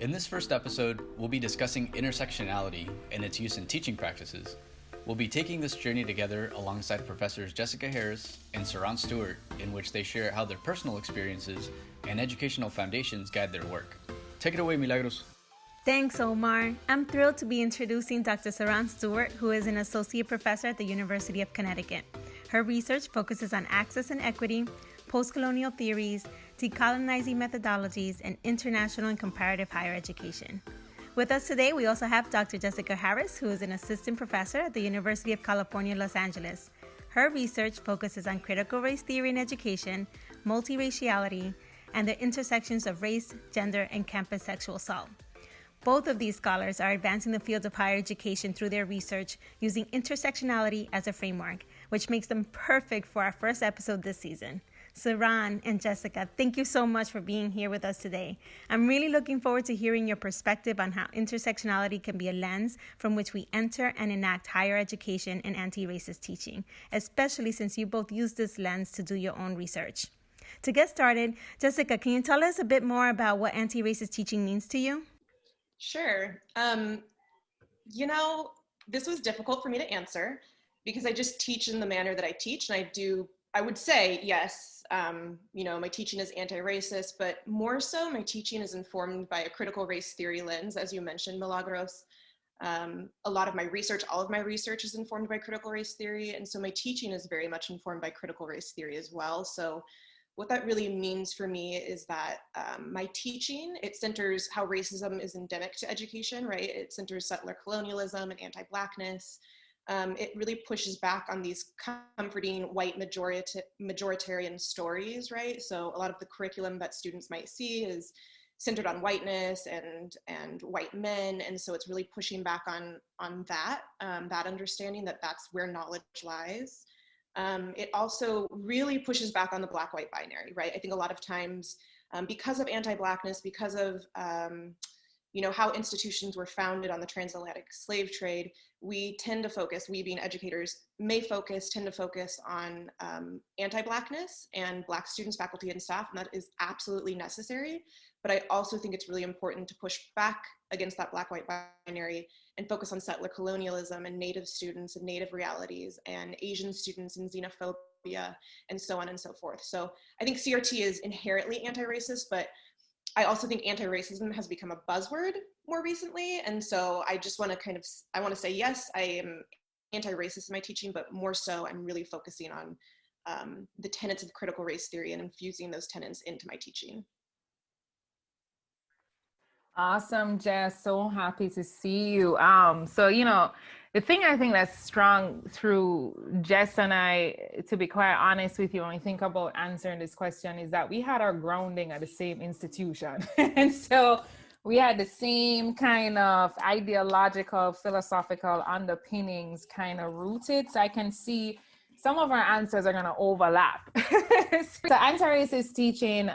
In this first episode, we'll be discussing intersectionality and its use in teaching practices. We'll be taking this journey together alongside Professors Jessica Harris and Saran Stewart, in which they share how their personal experiences and educational foundations guide their work. Take it away, Milagros. Thanks, Omar. I'm thrilled to be introducing Dr. Saran Stewart, who is an associate professor at the University of Connecticut. Her research focuses on access and equity, post-colonial theories, decolonizing methodologies, and international and comparative higher education. With us today, we also have Dr. Jessica Harris, who is an assistant professor at the University of California, Los Angeles. Her research focuses on critical race theory in education, multiraciality, and the intersections of race, gender, and campus sexual assault. Both of these scholars are advancing the field of higher education through their research using intersectionality as a framework, which makes them perfect for our first episode this season. Saran and Jessica, thank you so much for being here with us today. I'm really looking forward to hearing your perspective on how intersectionality can be a lens from which we enter and enact higher education and anti-racist teaching, especially since you both use this lens to do your own research. To get started, Jessica, can you tell us a bit more about what anti-racist teaching means to you? Sure. This was difficult for me to answer because I just teach in the manner that I teach. And I would say, yes, my teaching is anti-racist, but more so my teaching is informed by a critical race theory lens, as you mentioned, Milagros. A lot of my research, all of my research is informed by critical race theory. And so my teaching is very much informed by critical race theory as well. So what that really means for me is that my teaching, it centers how racism is endemic to education, right? It centers settler colonialism and anti-Blackness. It really pushes back on these comforting white majoritarian stories, right? So a lot of the curriculum that students might see is centered on whiteness and white men. And so it's really pushing back on that understanding that that's where knowledge lies. It also really pushes back on the Black-white binary, right? I think a lot of times because of anti-Blackness, because of how institutions were founded on the transatlantic slave trade, we being educators, tend to focus on anti-Blackness and Black students, faculty, and staff, and that is absolutely necessary. But I also think it's really important to push back against that Black-white binary and focus on settler colonialism and Native students and Native realities and Asian students and xenophobia and so on and so forth. So I think CRT is inherently anti-racist, but I also think anti-racism has become a buzzword more recently. And so I just want to say, yes, I am anti-racist in my teaching, but more so I'm really focusing on the tenets of critical race theory and infusing those tenets into my teaching. Awesome, Jess. So happy to see you. The thing I think that's strong through Jess and I, to be quite honest with you, when we think about answering this question, is that we had our grounding at the same institution. And so we had the same kind of ideological, philosophical underpinnings kind of rooted. So I can see some of our answers are going to overlap. So anti-racist teaching,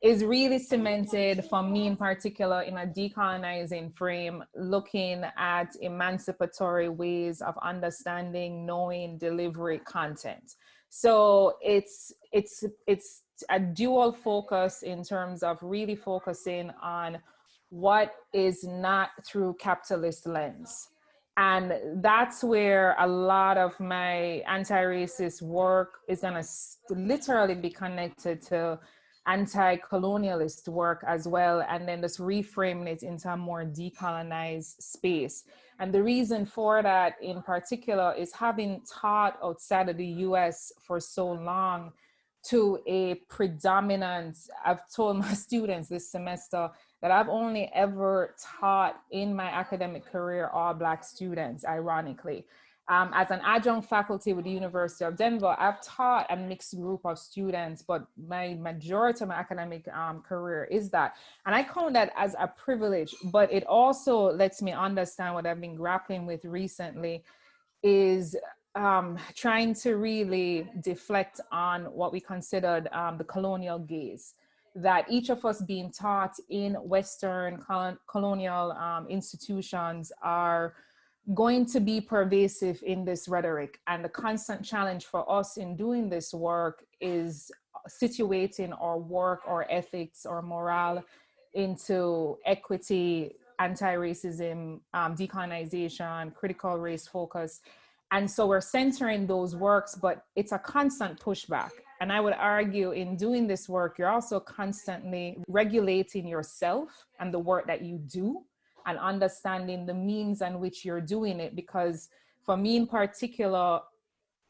is really cemented for me in particular in a decolonizing frame, looking at emancipatory ways of understanding, knowing, delivery content. So it's a dual focus in terms of really focusing on what is not through capitalist lens. And that's where a lot of my anti-racist work is going to literally be connected to anti-colonialist work as well, and then just reframing it into a more decolonized space. And the reason for that in particular is having taught outside of the US for so long to a predominant, I've told my students this semester that I've only ever taught in my academic career all Black students, ironically. As an adjunct faculty with the University of Denver, I've taught a mixed group of students, but my majority of my academic career is that. And I count that as a privilege, but it also lets me understand what I've been grappling with recently is trying to really deflect on what we considered the colonial gaze, that each of us being taught in Western colonial institutions are going to be pervasive in this rhetoric. And the constant challenge for us in doing this work is situating our work or ethics or morale into equity, anti-racism, decolonization, critical race focus. And so we're centering those works, but it's a constant pushback. And I would argue in doing this work, you're also constantly regulating yourself and the work that you do and understanding the means in which you're doing it. Because for me in particular,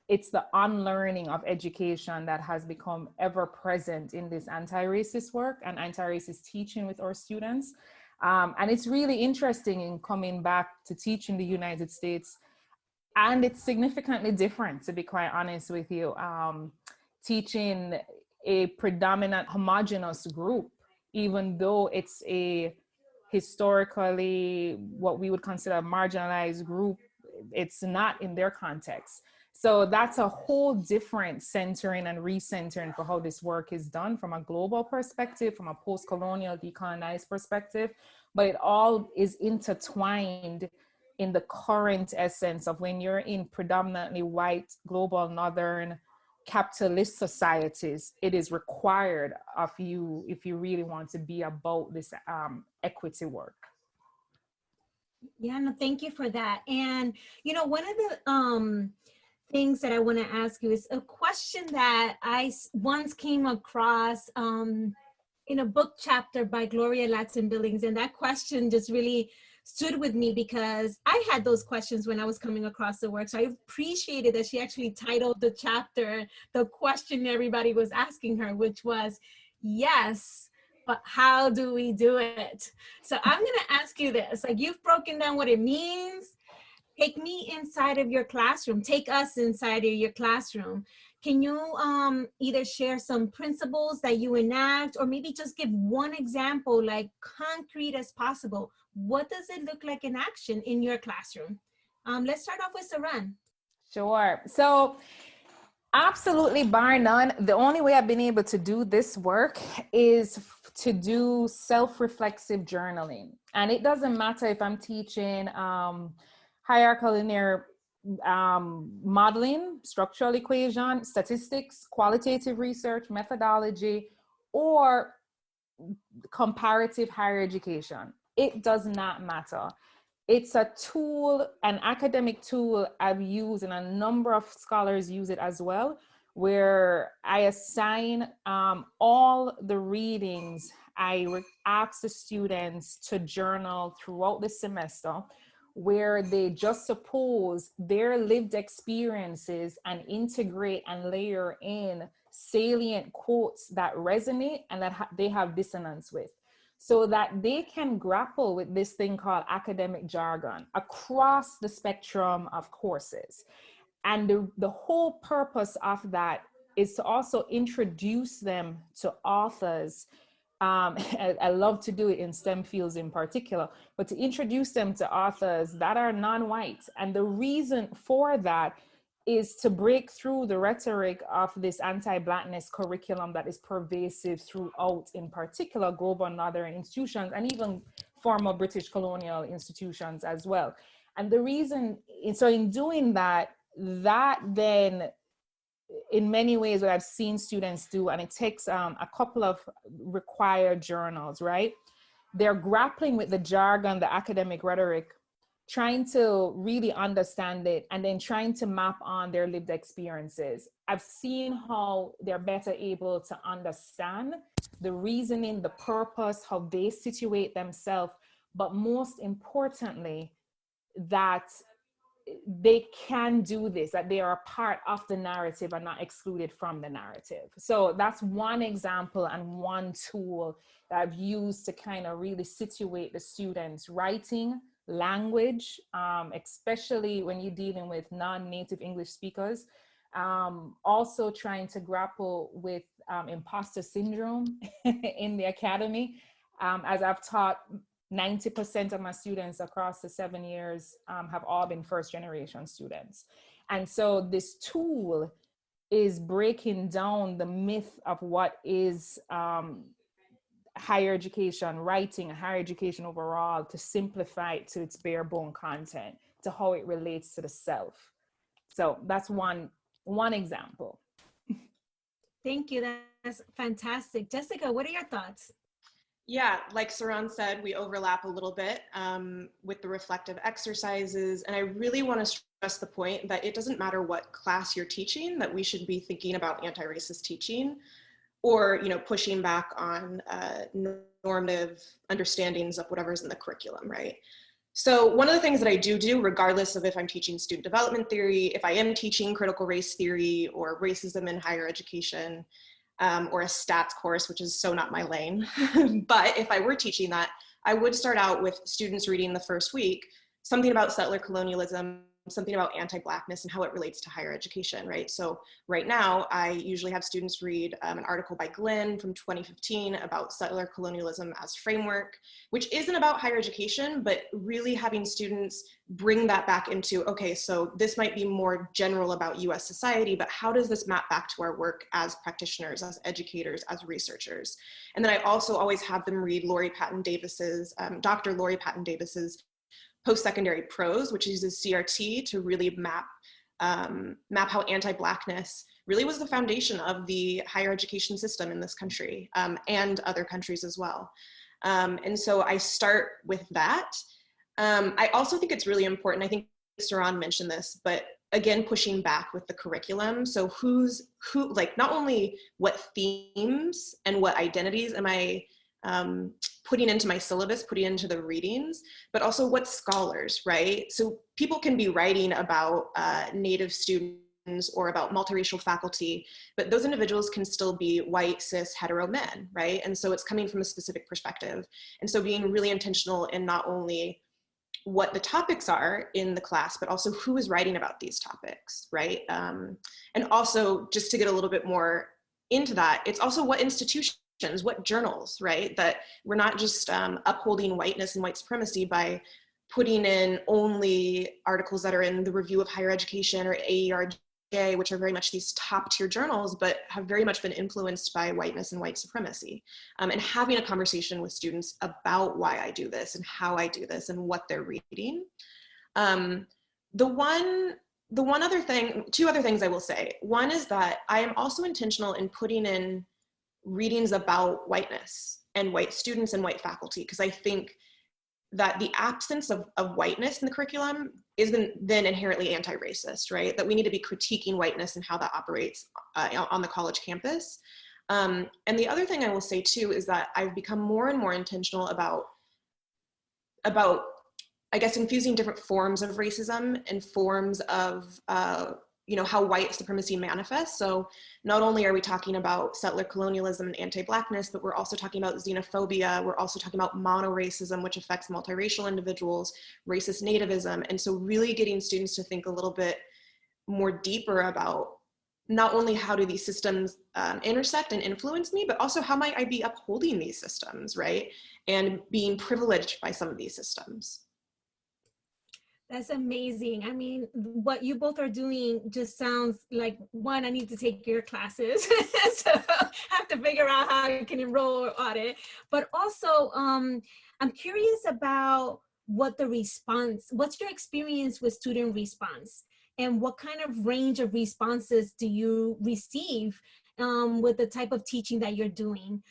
it's the unlearning of education that has become ever present in this anti-racist work and anti-racist teaching with our students. And it's really interesting in coming back to teach in the United States. And it's significantly different, to be quite honest with you. Teaching a predominant homogenous group, even though it's a historically what we would consider a marginalized group, it's not in their context. So that's a whole different centering and recentering for how this work is done from a global perspective, from a post-colonial decolonized perspective, but it all is intertwined in the current essence of when you're in predominantly white, global, northern, capitalist societies, it is required of you if you really want to be about this equity work. Yeah, no, thank you for that. And, you know, one of the things that I want to ask you is a question that I once came across in a book chapter by Gloria Ladson Billings. And that question just really stood with me because I had those questions when I was coming across the work. So I appreciated that she actually titled the chapter, the question everybody was asking her, which was, yes, but how do we do it? So I'm going to ask you this, like you've broken down what it means. Take me inside of your classroom. Take us inside of your classroom. Can you either share some principles that you enact or maybe just give one example, like concrete as possible? What does it look like in action in your classroom? Let's start off with Saran. Sure. So absolutely, bar none, the only way I've been able to do this work is to do self-reflexive journaling. And it doesn't matter if I'm teaching hierarchical linear modeling, structural equation, statistics, qualitative research, methodology, or comparative higher education. It does not matter. It's a tool, an academic tool I've used, and a number of scholars use it as well, where I assign all the readings I ask the students to journal throughout the semester, where they just suppose their lived experiences and integrate and layer in salient quotes that resonate and that they have dissonance with, so that they can grapple with this thing called academic jargon across the spectrum of courses. And the whole purpose of that is to also introduce them to authors. I love to do it in STEM fields in particular, but to introduce them to authors that are non-white. And the reason for that is to break through the rhetoric of this anti-Blackness curriculum that is pervasive throughout, in particular, global northern institutions and even former British colonial institutions as well. And the reason, so in doing that, that then, in many ways, what I've seen students do, and it takes a couple of required journals, right? They're grappling with the jargon, the academic rhetoric, trying to really understand it, and then trying to map on their lived experiences. I've seen how they're better able to understand the reasoning, the purpose, how they situate themselves, but most importantly, that they can do this, that they are a part of the narrative and not excluded from the narrative. So that's one example and one tool that I've used to kind of really situate the students' writing, language, especially when you're dealing with non-native English speakers. Also trying to grapple with imposter syndrome in the academy. As I've taught, 90% of my students across the 7 years have all been first generation students. And so this tool is breaking down the myth of what is higher education, writing, higher education overall, to simplify it to its bare bone content, to how it relates to the self. So that's one example. Thank you. That's fantastic. Jessica, what are your thoughts? Yeah, like Saran said, we overlap a little bit with the reflective exercises. And I really want to stress the point that it doesn't matter what class you're teaching, that we should be thinking about anti-racist teaching or, you know, pushing back on normative understandings of whatever's in the curriculum, right? So one of the things that I do, regardless of if I'm teaching student development theory, if I am teaching critical race theory or racism in higher education, or a stats course, which is so not my lane. But if I were teaching that, I would start out with students reading the first week, something about settler colonialism, something about anti-Blackness and how it relates to higher education, right? So right now, I usually have students read an article by Glenn from 2015 about settler colonialism as framework, which isn't about higher education, but really having students bring that back into, okay, so this might be more general about US society, but how does this map back to our work as practitioners, as educators, as researchers? And then I also always have them read Lori Patton Davis's, Dr. Lori Patton Davis's post-secondary prose, which uses C.R.T. to really map how anti-Blackness really was the foundation of the higher education system in this country and other countries as well. And so I start with that. I also think it's really important, I think Saran mentioned this, but again, pushing back with the curriculum. So who, like not only what themes and what identities am I putting into my syllabus, putting into the readings, but also what scholars, right? So people can be writing about Native students or about multiracial faculty, but those individuals can still be white, cis, hetero men, right? And so it's coming from a specific perspective. And so being really intentional in not only what the topics are in the class, but also who is writing about these topics, right? And also just to get a little bit more into that, it's also what institutions, what journals, right? That we're not just upholding whiteness and white supremacy by putting in only articles that are in the Review of Higher Education or H.E.A.R.T, which are very much these top tier journals, but have very much been influenced by whiteness and white supremacy. And having a conversation with students about why I do this and how I do this and what they're reading. The one other thing, two other things I will say. One is that I am also intentional in putting in readings about whiteness and white students and white faculty, because I think that the absence of whiteness in the curriculum isn't then inherently anti-racist, right? That we need to be critiquing whiteness and how that operates on the college campus. And the other thing I will say too is that I've become more and more intentional about I guess infusing different forms of racism and forms of you know, how white supremacy manifests. So not only are we talking about settler colonialism and anti-Blackness, but we're also talking about xenophobia. We're also talking about monoracism, which affects multiracial individuals, racist nativism. And so really getting students to think a little bit more deeper about not only how do these systems intersect and influence me, but also how might I be upholding these systems, right? And being privileged by some of these systems. That's amazing. I mean, what you both are doing just sounds like, one, I need to take your classes. So I have to figure out how I can enroll or audit. But also, I'm curious about what's your experience with student response? And what kind of range of responses do you receive with the type of teaching that you're doing?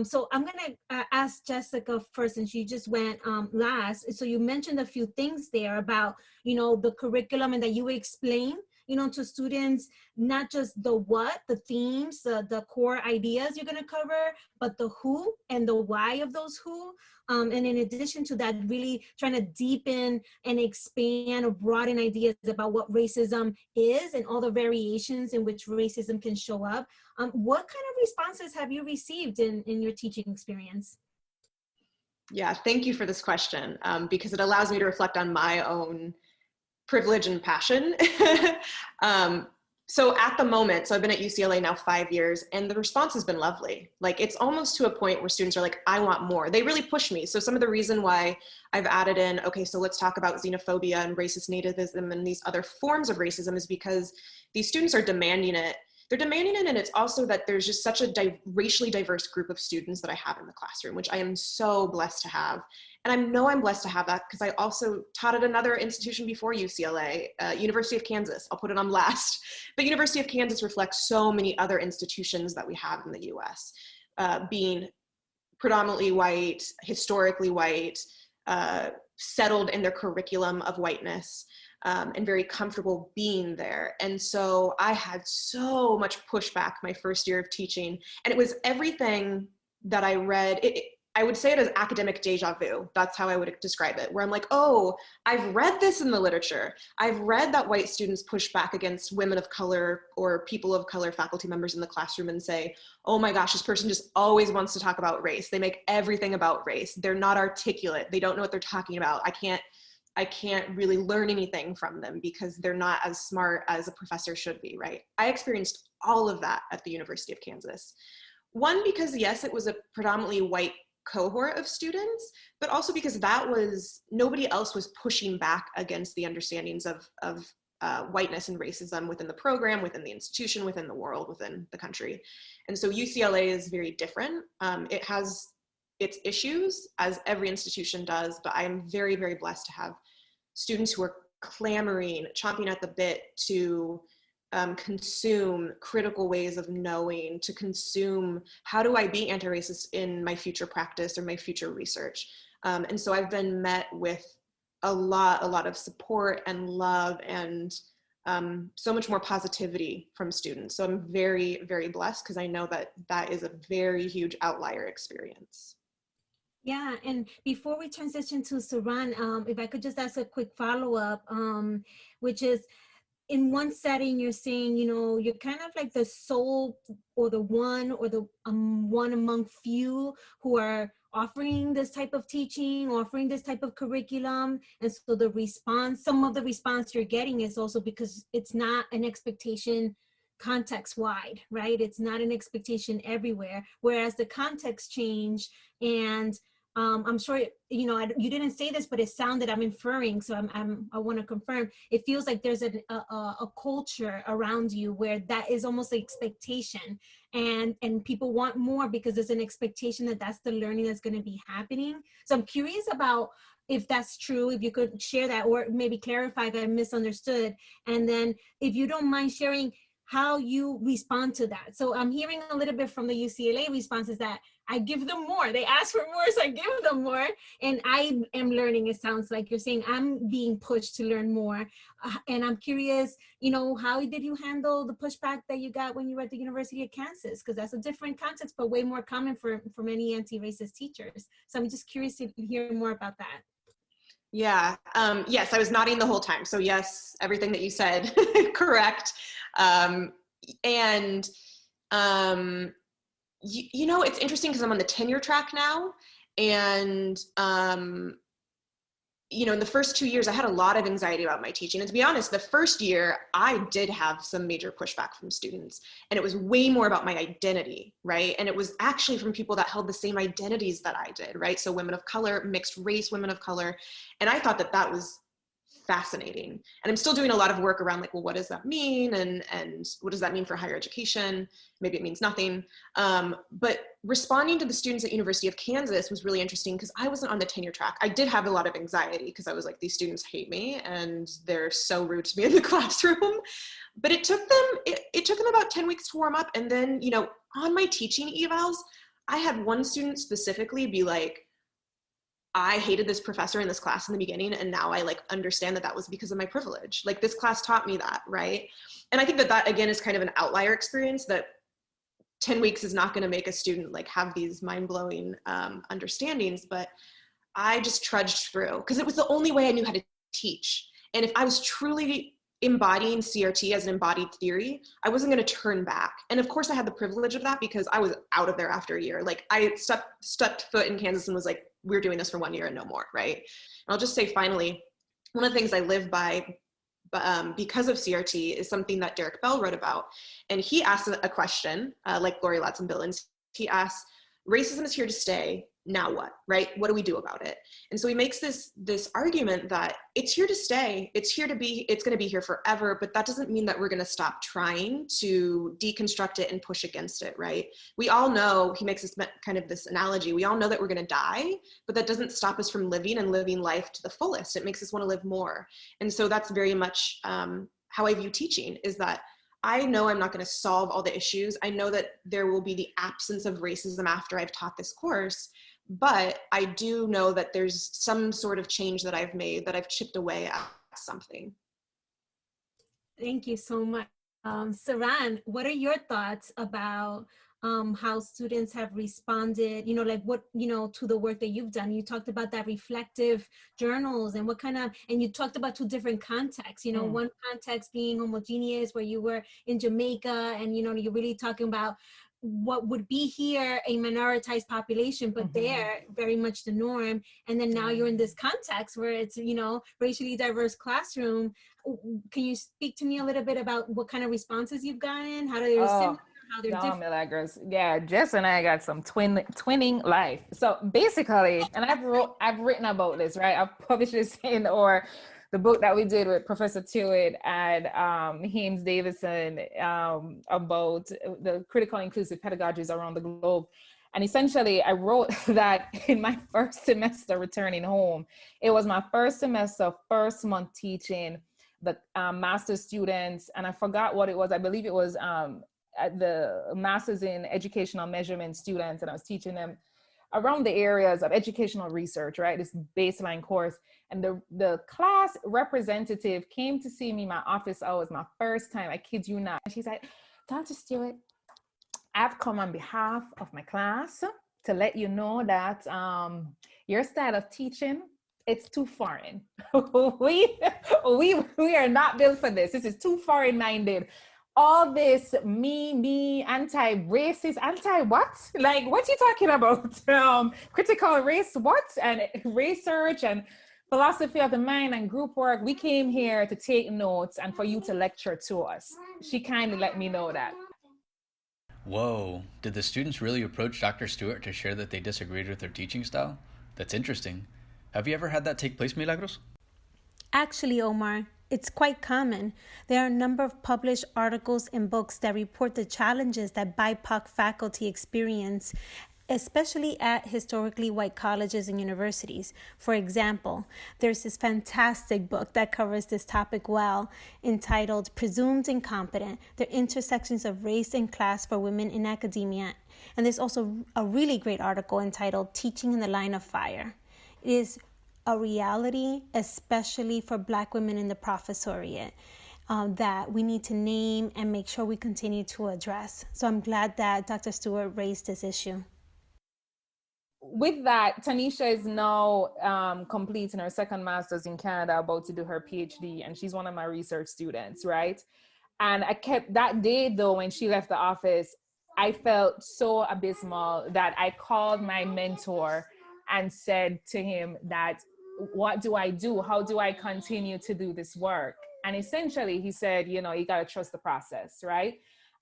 So I'm gonna ask Jessica first, and she just went last. So you mentioned a few things there about, you know, the curriculum, and that you would explain, you know, to students, not just the what, the themes, the core ideas you're gonna cover, but the who and the why of those who. And in addition to that, really trying to deepen and expand or broaden ideas about what racism is and all the variations in which racism can show up. What kind of responses have you received in your teaching experience? Yeah, thank you for this question, because it allows me to reflect on my own privilege and passion. So at the moment, so I've been at UCLA now 5 years, and the response has been lovely. Like, it's almost to a point where students are like, I want more. They really push me. So some of the reason why I've added in, okay, so let's talk about xenophobia and racist nativism and these other forms of racism, is because these students are demanding it. They're demanding it, and it's also that there's just such a racially diverse group of students that I have in the classroom, which I am so blessed to have. And I know I'm blessed to have that because I also taught at another institution before UCLA, University of Kansas. I'll put it on last. But University of Kansas reflects so many other institutions that we have in the US, being predominantly white, historically white, settled in their curriculum of whiteness, and very comfortable being there. And so I had so much pushback my first year of teaching, and it was everything that I read. I would say it as academic deja vu. That's how I would describe it, where I'm like, oh, I've read this in the literature. I've read that white students push back against women of color or people of color faculty members in the classroom and say, oh my gosh, this person just always wants to talk about race. They make everything about race. They're not articulate. They don't know what they're talking about. I can't really learn anything from them because they're not as smart as a professor should be, right? I experienced all of that at the University of Kansas. One, because yes, it was a predominantly white cohort of students, but also because nobody else was pushing back against the understandings of whiteness and racism within the program, within the institution, within the world, within the country. And so UCLA is very different. It has its issues, as every institution does, but I am very, very blessed to have students who are clamoring, chomping at the bit to consume critical ways of knowing, to consume how do I be anti-racist in my future practice or my future research. And so I've been met with a lot of support and love and so much more positivity from students. So I'm very, very blessed because I know that that is a very huge outlier experience. Yeah, and before we transition to Saran, if I could just ask a quick follow-up, which is, in one setting, you're saying, you're kind of like the sole or the one one among few who are offering this type of teaching, offering this type of curriculum. And so some of the response you're getting is also because it's not an expectation context-wide, right? It's not an expectation everywhere. Whereas the context changed, and I'm sure, you didn't say this, but it sounded, I'm inferring, so I want to confirm, it feels like there's a culture around you where that is almost an expectation, and people want more because there's an expectation that that's the learning that's going to be happening. So I'm curious about if that's true, if you could share that, or maybe clarify that I misunderstood. And then if you don't mind sharing how you respond to that. So I'm hearing a little bit from the UCLA response is that I give them more. They ask for more, so I give them more. And I am learning, it sounds like you're saying I'm being pushed to learn more. And I'm curious, how did you handle the pushback that you got when you were at the University of Kansas? Because that's a different context, but way more common for many anti-racist teachers. So I'm just curious to hear more about that. Yeah, yes, I was nodding the whole time. So yes, everything that you said, correct. It's interesting because I'm on the tenure track now. And, in the first 2 years, I had a lot of anxiety about my teaching. And to be honest, the first year, I did have some major pushback from students. And it was way more about my identity, right? And it was actually from people that held the same identities that I did, right? So women of color, mixed race women of color. And I thought that that was fascinating. And I'm still doing a lot of work around what does that mean? And what does that mean for higher education? Maybe it means nothing. But responding to the students at University of Kansas was really interesting because I wasn't on the tenure track. I did have a lot of anxiety because I was like, these students hate me and they're so rude to me in the classroom. But it took them about 10 weeks to warm up. And then, on my teaching evals, I had one student specifically be like, I hated this professor in this class in the beginning, and now I understand that was because of my privilege. This class taught me that, right? And I think that again is kind of an outlier experience, that 10 weeks is not going to make a student have these mind-blowing understandings, but I just trudged through because it was the only way I knew how to teach. And if I was truly embodying CRT as an embodied theory, I wasn't going to turn back. And of course I had the privilege of that because I was out of there after a year. I stepped foot in Kansas and was like, we're doing this for 1 year and no more, right? And I'll just say finally, one of the things I live by because of CRT is something that Derek Bell wrote about. And he asked a question, like Lori Latson-Billins, he asked, racism is here to stay, now what, right? What do we do about it? And so he makes this argument that it's here to stay, it's going to be here forever, but that doesn't mean that we're going to stop trying to deconstruct it and push against it, right? We all know, he makes this analogy, we all know that we're going to die, but that doesn't stop us from living life to the fullest. It makes us want to live more. And so that's very much how I view teaching, is that I know I'm not going to solve all the issues. I know that there will be the absence of racism after I've taught this course, but I do know that there's some sort of change that I've made, that I've chipped away at something. Thank you so much. Saran, what are your thoughts about how students have responded, like what, to the work that you've done? You talked about that reflective journals and what kind of, and you talked about two different contexts, one context being homogeneous where you were in Jamaica and, you're really talking about what would be here a minoritized population, but they're very much the norm. And then now you're in this context where it's, racially diverse classroom. Can you speak to me a little bit about what kind of responses you've gotten? How they're similar, how they're different? Milagros. Yeah, Jess and I got some twinning life. So basically, and I've written about this, right? I've published this or the book that we did with Professor Stewart and Haynes Davison about the critical inclusive pedagogies around the globe. And essentially, I wrote that in my first semester returning home. It was my first semester, first month teaching the master's students, and I forgot what it was. I believe it was the master's in educational measurement students, and I was teaching them around the areas of educational research, right? This baseline course. And the class representative came to see me in my office hours, my first time, I kid you not. And she's like, Dr. Stewart, I've come on behalf of my class to let you know that your style of teaching, it's too foreign. we are not built for this. This is too foreign minded. All this me, anti-racist, anti-what? Like, what are you talking about? Critical race, what? And research and philosophy of the mind and group work. We came here to take notes and for you to lecture to us. She kindly let me know that. Whoa, did the students really approach Dr. Stewart to share that they disagreed with their teaching style? That's interesting. Have you ever had that take place, Milagros? Actually, Omar, it's quite common. There are a number of published articles and books that report the challenges that BIPOC faculty experience, especially at historically white colleges and universities. For example, there's this fantastic book that covers this topic well, entitled Presumed Incompetent, The Intersections of Race and Class for Women in Academia. And there's also a really great article entitled Teaching in the Line of Fire. It is a reality, especially for Black women in the professoriate, that we need to name and make sure we continue to address. So I'm glad that Dr. Stewart raised this issue. With that, Tanisha is now completing her second master's in Canada, about to do her PhD, and she's one of my research students, right? And I kept that day though, when she left the office, I felt so abysmal that I called my mentor and said to him that, what do I do? How do I continue to do this work? And essentially he said, you got to trust the process, right?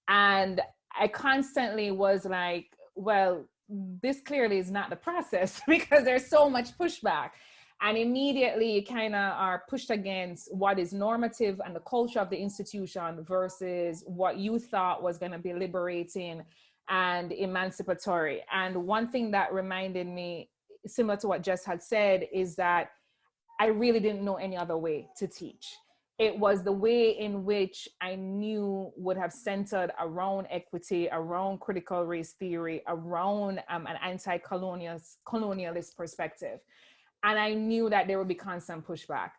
And I constantly was like, well, this clearly is not the process because there's so much pushback. And immediately kind of are pushed against what is normative and the culture of the institution versus what you thought was going to be liberating and emancipatory. And one thing that reminded me, similar to what Jess had said, is that I really didn't know any other way to teach. It was the way in which I knew would have centered around equity, around critical race theory, around an anti-colonialist perspective. And I knew that there would be constant pushback,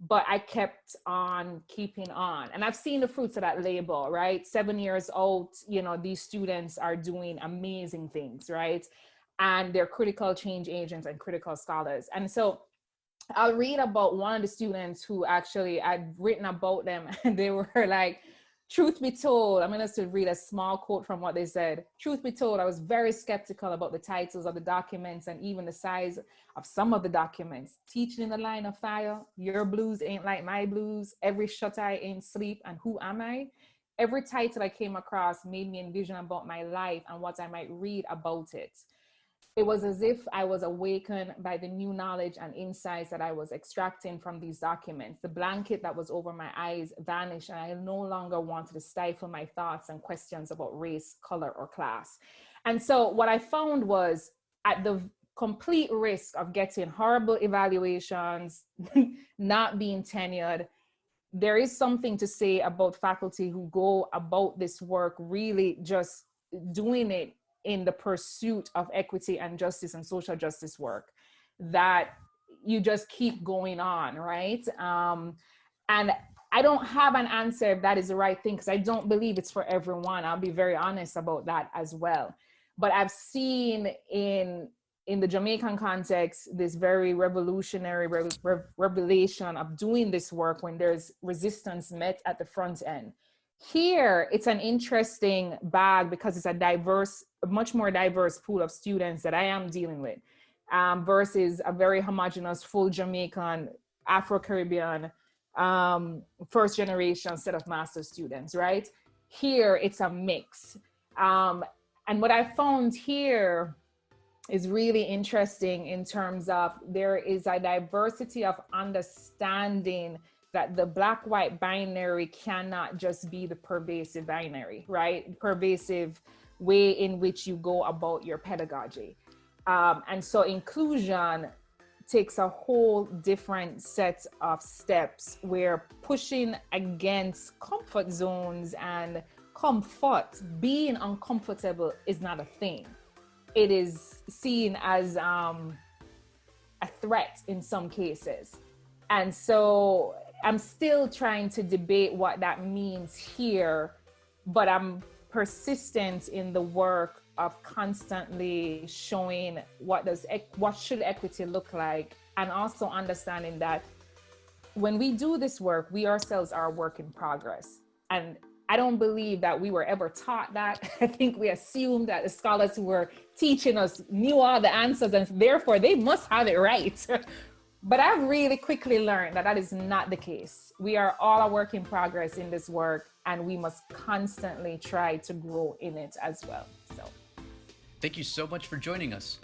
but I kept on keeping on. And I've seen the fruits of that label, right? 7 years out, these students are doing amazing things, right? And they're critical change agents and critical scholars. And so I'll read about one of the students who actually I'd written about them, and they were like, truth be told, I'm going to read a small quote from what they said. Truth be told, I was very skeptical about the titles of the documents and even the size of some of the documents. Teaching in the Line of Fire, Your Blues Ain't Like My Blues, Every Shut Eye Ain't Sleep, and Who Am I? Every title I came across made me envision about my life and what I might read about it. It was as if I was awakened by the new knowledge and insights that I was extracting from these documents. The blanket that was over my eyes vanished, and I no longer wanted to stifle my thoughts and questions about race, color, or class. And so what I found was, at the complete risk of getting horrible evaluations, not being tenured, there is something to say about faculty who go about this work really just doing it in the pursuit of equity and justice and social justice work, that you just keep going on, right? And I don't have an answer if that is the right thing, because I don't believe it's for everyone. I'll be very honest about that as well. But I've seen in the Jamaican context, this very revolutionary revelation of doing this work when there's resistance met at the front end. Here, it's an interesting bag because it's a much more diverse pool of students that I am dealing with, versus a very homogenous, full Jamaican, Afro-Caribbean, first generation set of master's students, right? Here, it's a mix. And what I found here is really interesting in terms of there is a diversity of understanding that the Black-white binary cannot just be the pervasive binary, right? Pervasive way in which you go about your pedagogy. And so inclusion takes a whole different set of steps where pushing against comfort zones and comfort, being uncomfortable is not a thing. It is seen as a threat in some cases. And so I'm still trying to debate what that means here, but I'm persistent in the work of constantly showing what should equity look like, and also understanding that when we do this work, we ourselves are a work in progress. And I don't believe that we were ever taught that. I think we assumed that the scholars who were teaching us knew all the answers and therefore they must have it right. But I've really quickly learned that that is not the case. We are all a work in progress in this work, and we must constantly try to grow in it as well. So, thank you so much for joining us.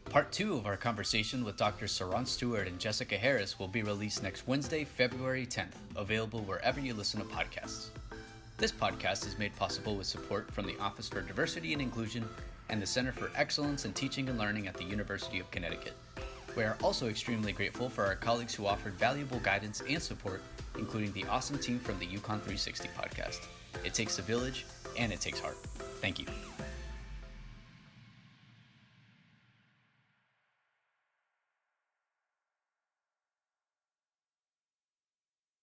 Part 2 of our conversation with Dr. Saran Stewart and Jessica Harris will be released next Wednesday, February 10th, available wherever you listen to podcasts. This podcast is made possible with support from the Office for Diversity and Inclusion and the Center for Excellence in Teaching and Learning at the University of Connecticut. We are also extremely grateful for our colleagues who offered valuable guidance and support, including the awesome team from the Yukon 360 podcast. It takes a village, and it takes heart. Thank you.